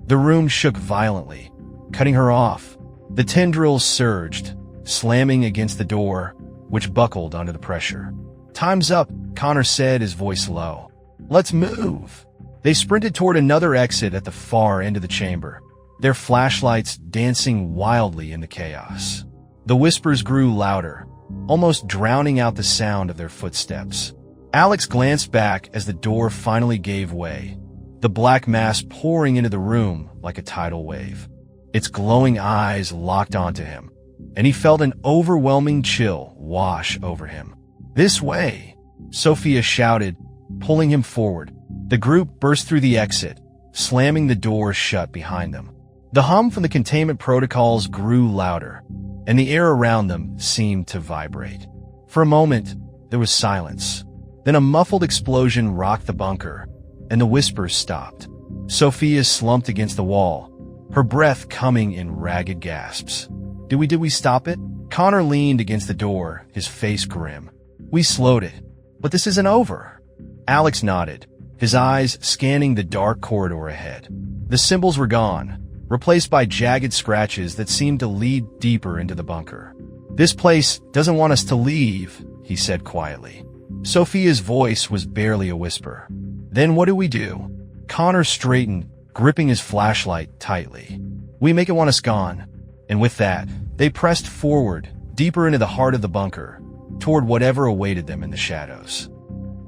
The room shook violently, cutting her off. The tendrils surged, slamming against the door, which buckled under the pressure. "Time's up," Connor said, his voice low. "Let's move." They sprinted toward another exit at the far end of the chamber, their flashlights dancing wildly in the chaos. The whispers grew louder, almost drowning out the sound of their footsteps. Alex glanced back as the door finally gave way, the black mass pouring into the room like a tidal wave. Its glowing eyes locked onto him, and he felt an overwhelming chill wash over him. "This way!" Sophia shouted, pulling him forward. The group burst through the exit, slamming the door shut behind them. The hum from the containment protocols grew louder, and the air around them seemed to vibrate. For a moment, there was silence. Then a muffled explosion rocked the bunker, and the whispers stopped. Sophia slumped against the wall, her breath coming in ragged gasps. Did we stop it?" Connor leaned against the door, his face grim. "We slowed it, but this isn't over." Alex nodded, his eyes scanning the dark corridor ahead. The symbols were gone, replaced by jagged scratches that seemed to lead deeper into the bunker. "This place doesn't want us to leave," he said quietly. Sophia's voice was barely a whisper. "Then what do we do?" Connor straightened, gripping his flashlight tightly. "We make it want us gone." And with that, they pressed forward, deeper into the heart of the bunker, toward whatever awaited them in the shadows.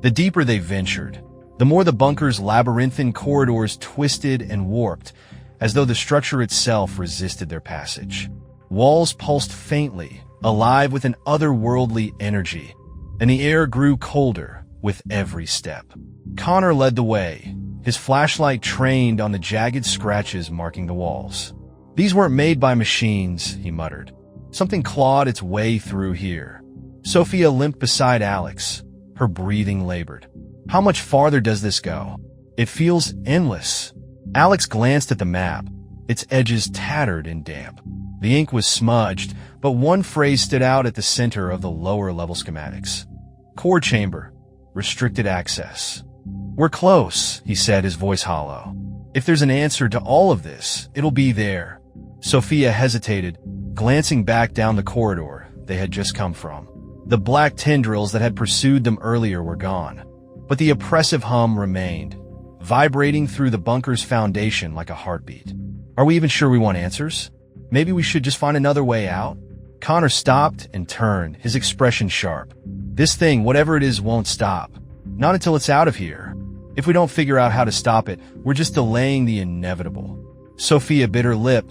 The deeper they ventured, the more the bunker's labyrinthine corridors twisted and warped, as though the structure itself resisted their passage. Walls pulsed faintly, alive with an otherworldly energy, and the air grew colder with every step. Connor led the way, his flashlight trained on the jagged scratches marking the walls. "These weren't made by machines," he muttered. "Something clawed its way through here." Sophia limped beside Alex, her breathing labored. "How much farther does this go?" "It feels endless." Alex glanced at the map, its edges tattered and damp. The ink was smudged, but one phrase stood out at the center of the lower-level schematics. "Core chamber. Restricted access." "We're close," he said, his voice hollow. "If there's an answer to all of this, it'll be there." Sophia hesitated, glancing back down the corridor they had just come from. The black tendrils that had pursued them earlier were gone, but the oppressive hum remained, vibrating through the bunker's foundation like a heartbeat. "Are we even sure we want answers? Maybe we should just find another way out?" Connor stopped and turned, his expression sharp. "This thing, whatever it is, won't stop. Not until it's out of here. If we don't figure out how to stop it, we're just delaying the inevitable." Sophia bit her lip,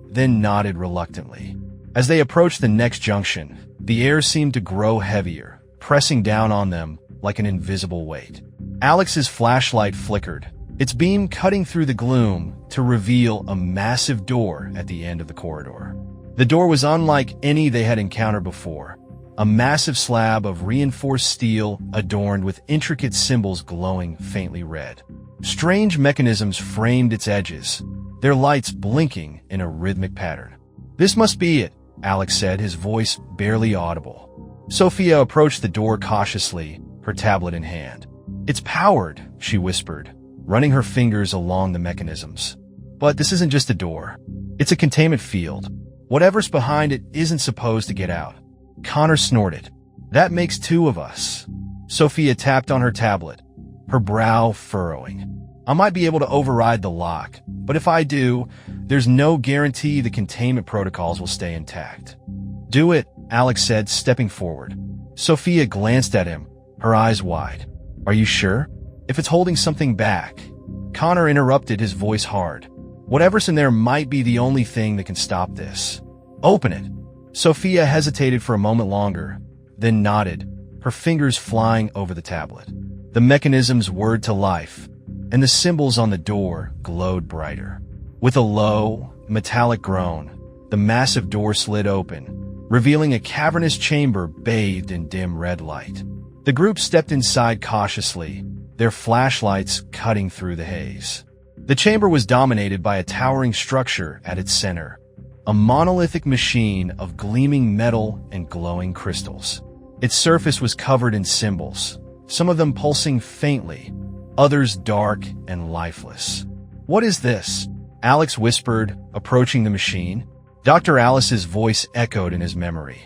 then nodded reluctantly. As they approached the next junction, the air seemed to grow heavier, pressing down on them like an invisible weight. Alex's flashlight flickered, its beam cutting through the gloom to reveal a massive door at the end of the corridor. The door was unlike any they had encountered before, a massive slab of reinforced steel adorned with intricate symbols glowing faintly red. Strange mechanisms framed its edges, their lights blinking in a rhythmic pattern. "This must be it," Alex said, his voice barely audible. Sophia approached the door cautiously, her tablet in hand. It's powered, she whispered, running her fingers along the mechanisms. But this isn't just a door. It's a containment field. Whatever's behind it isn't supposed to get out. Connor snorted. That makes two of us. Sophia tapped on her tablet, her brow furrowing. I might be able to override the lock, but if I do, there's no guarantee the containment protocols will stay intact. Do it, Alex said, stepping forward. Sophia glanced at him, her eyes wide. Are you sure? If it's holding something back. Connor interrupted, his voice hard. Whatever's in there might be the only thing that can stop this. Open it. Sophia hesitated for a moment longer, then nodded, her fingers flying over the tablet. The mechanisms whirred to life, and the symbols on the door glowed brighter. With a low, metallic groan, the massive door slid open, revealing a cavernous chamber bathed in dim red light. The group stepped inside cautiously, their flashlights cutting through the haze. The chamber was dominated by a towering structure at its center, a monolithic machine of gleaming metal and glowing crystals. Its surface was covered in symbols, some of them pulsing faintly, others dark and lifeless. What is this? Alex whispered, approaching the machine. Dr. Alice's voice echoed in his memory.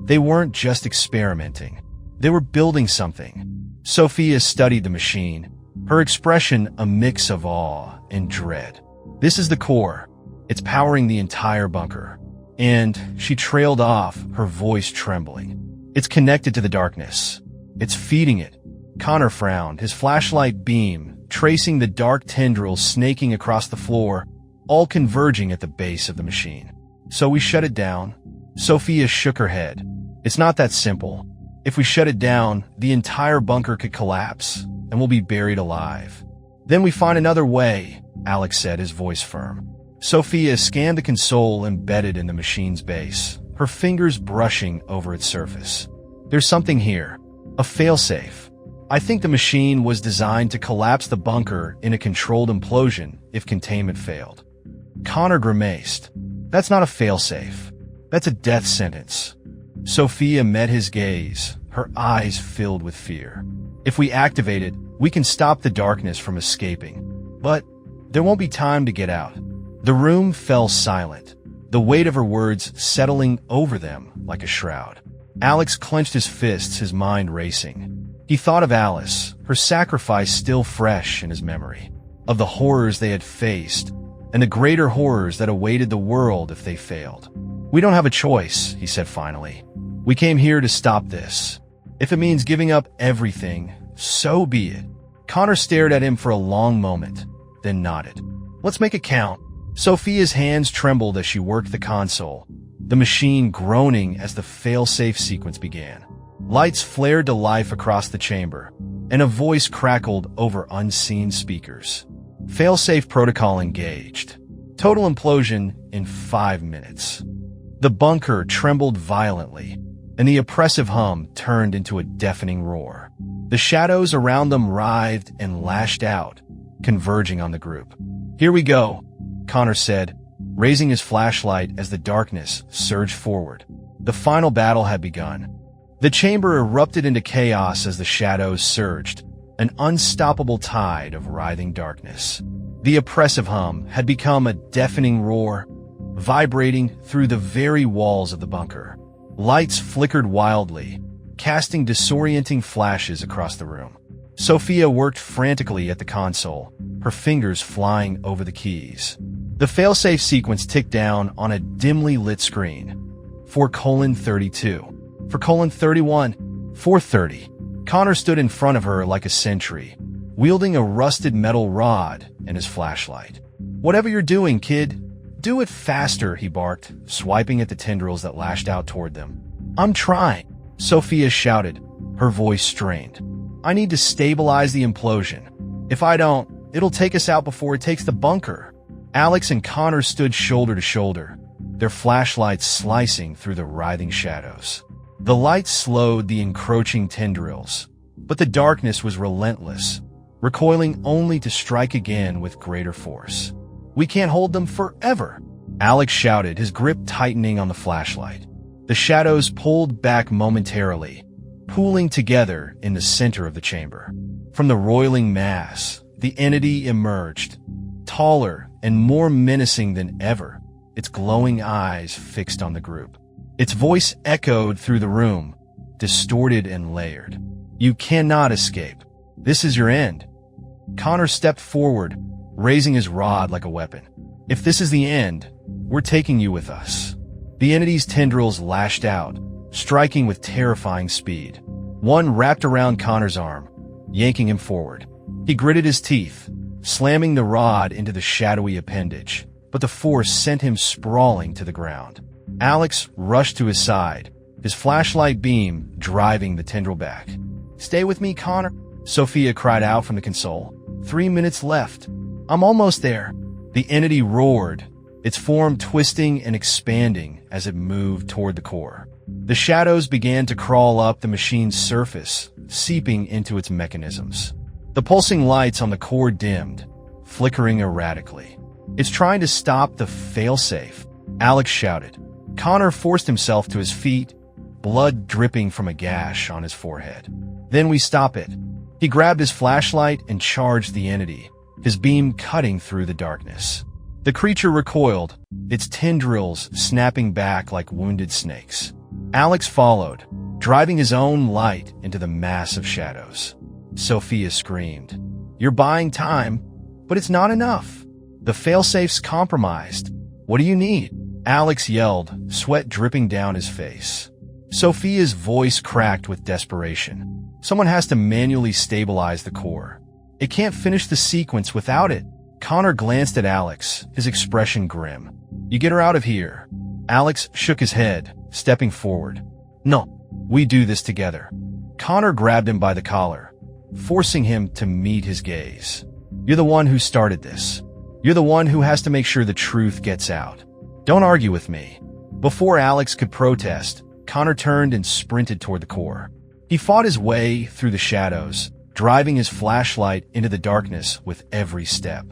They weren't just experimenting. They were building something. Sophia studied the machine, her expression a mix of awe and dread. This is the core. It's powering the entire bunker. And she trailed off, her voice trembling. It's connected to the darkness. It's feeding it. Connor frowned, his flashlight beam tracing the dark tendrils snaking across the floor, all converging at the base of the machine. So we shut it down? Sophia shook her head. It's not that simple. If we shut it down, the entire bunker could collapse, and we'll be buried alive. Then we find another way, Alex said, his voice firm. Sophia scanned the console embedded in the machine's base, her fingers brushing over its surface. There's something here, a failsafe. I think the machine was designed to collapse the bunker in a controlled implosion if containment failed. Connor grimaced. That's not a failsafe. That's a death sentence. Sophia met his gaze, her eyes filled with fear. If we activate it, we can stop the darkness from escaping. But there won't be time to get out. The room fell silent, the weight of her words settling over them like a shroud. Alex clenched his fists, his mind racing. He thought of Alice, her sacrifice still fresh in his memory, of the horrors they had faced, and the greater horrors that awaited the world if they failed. We don't have a choice, he said finally. We came here to stop this. If it means giving up everything, so be it. Connor stared at him for a long moment, then nodded. Let's make it count. Sophia's hands trembled as she worked the console, the machine groaning as the fail-safe sequence began. Lights flared to life across the chamber, and a voice crackled over unseen speakers. Fail-safe protocol engaged. Total implosion in 5 minutes. The bunker trembled violently, and the oppressive hum turned into a deafening roar. The shadows around them writhed and lashed out, converging on the group. Here we go, Connor said, raising his flashlight as the darkness surged forward. The final battle had begun. The chamber erupted into chaos as the shadows surged, an unstoppable tide of writhing darkness. The oppressive hum had become a deafening roar, vibrating through the very walls of the bunker. Lights flickered wildly, casting disorienting flashes across the room. Sophia worked frantically at the console, her fingers flying over the keys. The failsafe sequence ticked down on a dimly lit screen. 4:32. 4:31. 4:30. Connor stood in front of her like a sentry, wielding a rusted metal rod and his flashlight. Whatever you're doing, kid, do it faster, he barked, swiping at the tendrils that lashed out toward them. I'm trying, Sophia shouted, her voice strained. I need to stabilize the implosion. If I don't, it'll take us out before it takes the bunker. Alex and Connor stood shoulder to shoulder, their flashlights slicing through the writhing shadows. The light slowed the encroaching tendrils, but the darkness was relentless, recoiling only to strike again with greater force. We can't hold them forever, Alex shouted, his grip tightening on the flashlight. The shadows pulled back momentarily, pooling together in the center of the chamber. From the roiling mass, the entity emerged, taller and more menacing than ever, its glowing eyes fixed on the group. Its voice echoed through the room, distorted and layered. "You cannot escape. This is your end." Connor stepped forward, raising his rod like a weapon. "If this is the end, we're taking you with us." The entity's tendrils lashed out, striking with terrifying speed. One wrapped around Connor's arm, yanking him forward. He gritted his teeth, slamming the rod into the shadowy appendage, but the force sent him sprawling to the ground. Alex rushed to his side, his flashlight beam driving the tendril back. "Stay with me, Connor," Sophia cried out from the console. 3 minutes left. "I'm almost there." The entity roared, its form twisting and expanding as it moved toward the core. The shadows began to crawl up the machine's surface, seeping into its mechanisms. The pulsing lights on the core dimmed, flickering erratically. "It's trying to stop the failsafe," Alex shouted. Connor forced himself to his feet, blood dripping from a gash on his forehead. "Then we stop it." He grabbed his flashlight and charged the entity, his beam cutting through the darkness. The creature recoiled, its tendrils snapping back like wounded snakes. Alex followed, driving his own light into the mass of shadows. Sophia screamed, "You're buying time, but it's not enough. The failsafe's compromised. What do you need?" Alex yelled, sweat dripping down his face. Sophia's voice cracked with desperation. "Someone has to manually stabilize the core. It can't finish the sequence without it." Connor glanced at Alex, his expression grim. "You get her out of here." Alex shook his head, stepping forward. "No, we do this together." Connor grabbed him by the collar, forcing him to meet his gaze. "You're the one who started this. You're the one who has to make sure the truth gets out. Don't argue with me." Before Alex could protest, Connor turned and sprinted toward the core. He fought his way through the shadows, driving his flashlight into the darkness with every step.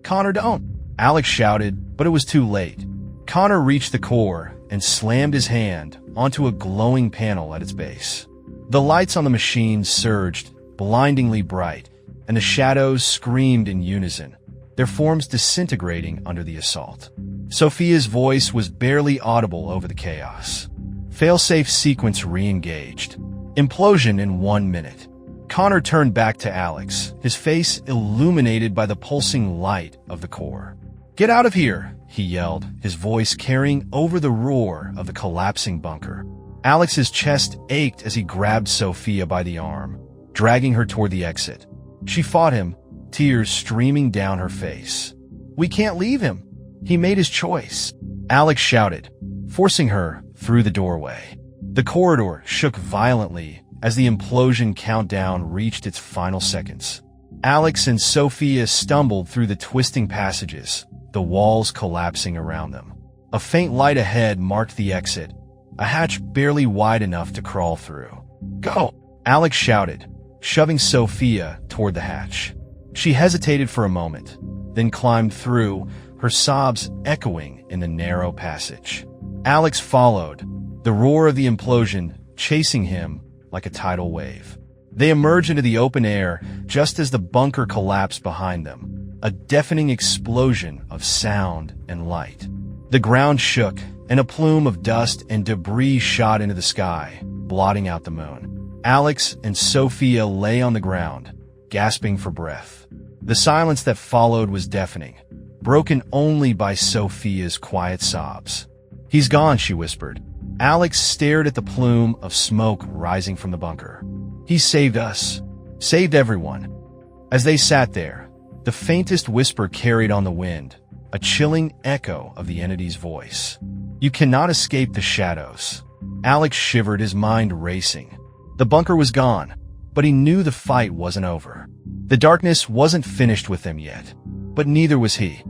"Connor, don't!" Alex shouted, but it was too late. Connor reached the core and slammed his hand onto a glowing panel at its base. The lights on the machine surged, blindingly bright, and the shadows screamed in unison, their forms disintegrating under the assault. Sophia's voice was barely audible over the chaos. Failsafe sequence re-engaged. Implosion in 1 minute. Connor turned back to Alex, his face illuminated by the pulsing light of the core. "Get out of here!" he yelled, his voice carrying over the roar of the collapsing bunker. Alex's chest ached as he grabbed Sophia by the arm, dragging her toward the exit. She fought him, tears streaming down her face. "We can't leave him. He made his choice," Alex shouted, forcing her through the doorway. The corridor shook violently as the implosion countdown reached its final seconds. Alex and Sophia stumbled through the twisting passages, the walls collapsing around them. A faint light ahead marked the exit, a hatch barely wide enough to crawl through. "Go!" Alex shouted, shoving Sophia toward the hatch. She hesitated for a moment, then climbed through, her sobs echoing in the narrow passage. Alex followed, the roar of the implosion chasing him like a tidal wave. They emerged into the open air just as the bunker collapsed behind them, a deafening explosion of sound and light. The ground shook, and a plume of dust and debris shot into the sky, blotting out the moon. Alex and Sophia lay on the ground, gasping for breath. The silence that followed was deafening, broken only by Sophia's quiet sobs. "He's gone," she whispered. Alex stared at the plume of smoke rising from the bunker. "He saved us. Saved everyone." As they sat there, the faintest whisper carried on the wind, a chilling echo of the entity's voice. "You cannot escape the shadows." Alex shivered, his mind racing. The bunker was gone, but he knew the fight wasn't over. The darkness wasn't finished with them yet, but neither was he.